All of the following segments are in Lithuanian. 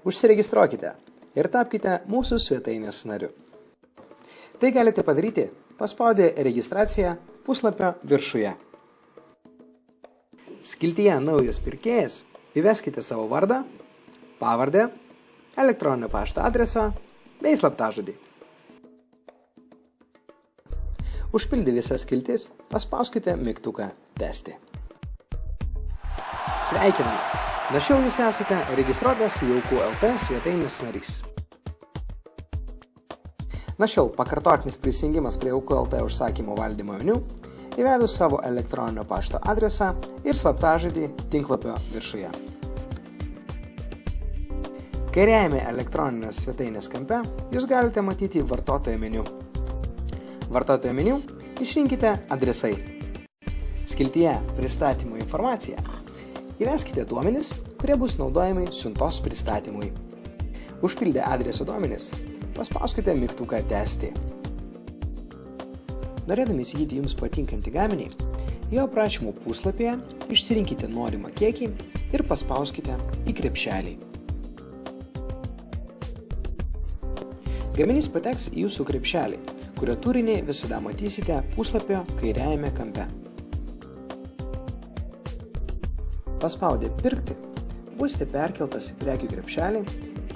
Užsiregistruokite ir tapkite mūsų svetainės nariu. Tai galite padaryti paspaudę registraciją puslapio viršuje. Skiltyje Naujas pirkėjas įveskite savo vardą, pavardę, elektroninio pašto adresą bei slaptažodį. Užpildę visas skiltis, paspauskite mygtuką Tęsti. Sveikiname! Nuo šiol jūs esate registruotas Jauku.lt svetainės narys. Nuo šiol pakartotinis prisijungimas prie Jauku.lt užsakymo valdymo meniu įvedus savo elektroninio pašto adresą ir slaptažodį tinklapio viršuje. Kairiajame elektroninės svetainės kampe jūs galite matyti vartotojo meniu. Vartotojo meniu išrinkite adresai. Skiltyje Pristatymo informacija įveskite duomenis, kurie bus naudojami siuntos pristatymui. Užpildę adreso duomenis, paspauskite mygtuką Tęsti. Norėdami įsigyti jums patinkantį gaminį, jo aprašymo puslapyje išsirinkite norimą kiekį ir paspauskite į krepšelį. Gaminys pateks į jūsų krepšelį, kurio turinį visada matysite puslapio kairiajame kampe. Paspaudę Pirkti, būsite perkeltas į prekių krepšelį,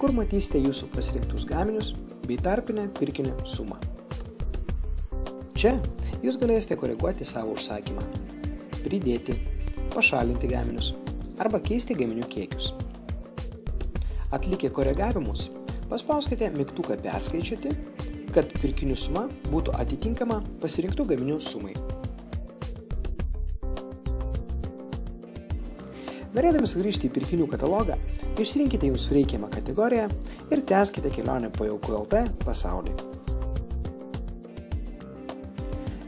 kur matysite jūsų pasirinktus gaminius bei tarpinę pirkinio sumą. Čia jūs galėsite koreguoti savo užsakymą, pridėti, pašalinti gaminius arba keisti gaminių kiekius. Atlikę koregavimus, paspauskite mygtuką Perskaičiuoti, kad pirkinių suma būtų atitinkama pasirinktų gaminių sumai. Norėdami sugrįžti į pirkinių katalogą, išsirinkite jums reikiamą kategoriją ir tęskite kelionę po Jauku.lt pasaulį.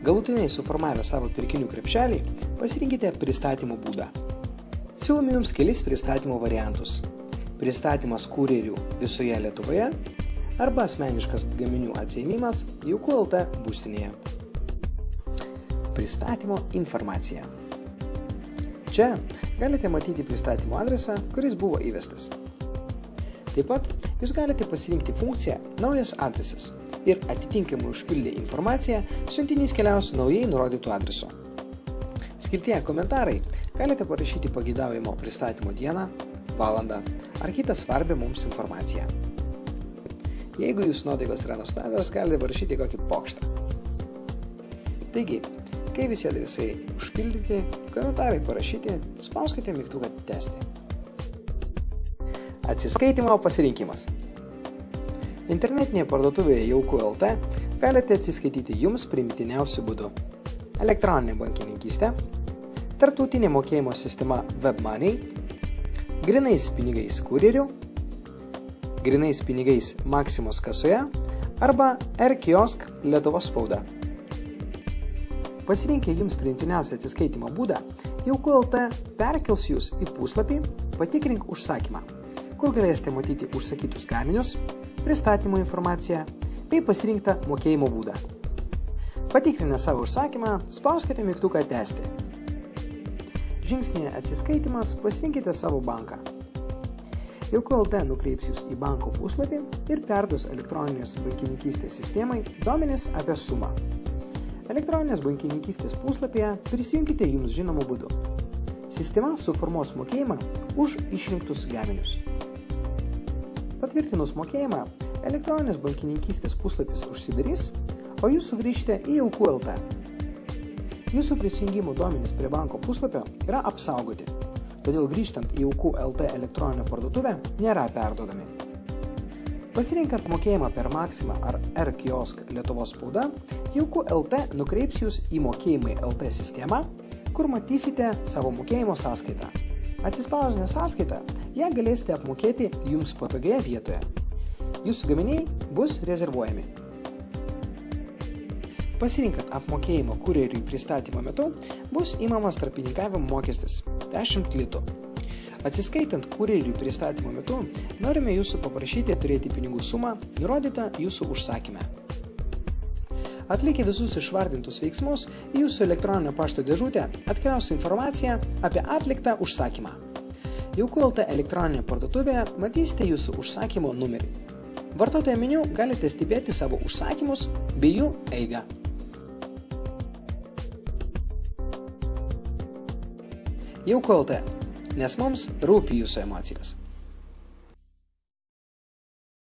Galutinai suformavę savo pirkinių krepšelį, pasirinkite pristatymo būdą. Siūlome jums kelis pristatymo variantus. Pristatymas kurjerių visoje Lietuvoje arba asmeniškas gaminių atsiėmimas Jauku.lt būstinėje. Pristatymo informacija. Čia galite matyti pristatymo adresą, kuris buvo įvestas. Taip pat jūs galite pasirinkti funkciją Naujas adresas ir atitinkamai užpildę informaciją siuntinys keliaus naujai nurodytų adresu. Skiltyje Komentarai galite parašyti pageidaujamo pristatymo dieną, valandą ar kitą svarbią mums informaciją. Jeigu jūsų nuotaikos yra nuostabios, galite parašyti kokį pokštą. Taigi, kai visi adresai užpildyti, komentarai parašyti, spauskite mygtuką Tęsti. Atsiskaitymo pasirinkimas. Internetinėje parduotuvėje Jauku.lt galite atsiskaityti jums priimtiniausiu būdu. Elektroninė bankininkystė, tarptautinė mokėjimo sistema WebMoney, grynais pinigais kurjerių, grynais pinigais Maksimos kasoje arba R-kiosk Lietuvos spauda. Pasirinkę jums priimtiniausią atsiskaitimo būdą, Jauku.lt perkels jūs į puslapį Patikrink užsakymą, kur galėsite matyti užsakytus gaminius, pristatymo informaciją bei pasirinktą mokėjimo būdą. Patikrinę savo užsakymą, spauskite mygtuką Tęsti. Žingsnyje Atsiskaitimas pasirinkite savo banką. Jauku.lt nukreips jūs į banko puslapį ir perduos elektroninės bankininkystės sistemai duomenis apie sumą. Elektroninės bankininkystės puslapyje prisijunkite jums žinomų būdų. Sistema suformuos mokėjimą už išrinktus gaminius. Patvirtinus mokėjimą, elektroninės bankininkystės puslapis užsidarys, o jūs sugrįžite į Jauku.lt. Jūsų prisijungimo duomenys prie banko puslapio yra apsaugoti, todėl grįžtant į Jauku.lt elektroninę parduotuvę nėra perduodami. Pasirinkant mokėjimą per Maksimą ar R-kiosk Lietuvos spauda, Jauku.lt nukreips jūs į Mokėjimai LT sistemą, kur matysite savo mokėjimo sąskaitą. Atsispausdinę sąskaitą, ją galėsite apmokėti jums patogioje vietoje. Jūsų gaminiai bus rezervuojami. Pasirinkant apmokėjimo kurjeriui pristatymo metu, bus įmamas tarpininkavimo mokestis 10 litų. Atsiskaitant kurjeriui pristatymo metu, norime jūsų paprašyti turėti pinigų sumą nurodytą jūsų užsakyme. Atlikę visus išvardintus veiksmus, į jūsų elektroninio pašto dėžutę atkeliaus informacija apie atliktą užsakymą. Jauku LT elektroninėje parduotuvėje matysite jūsų užsakymo numerį. Vartotojo meniu galite stebėti savo užsakymus bei jų eigą. Jauku LT, nes mums rūpi jūsų emocijos.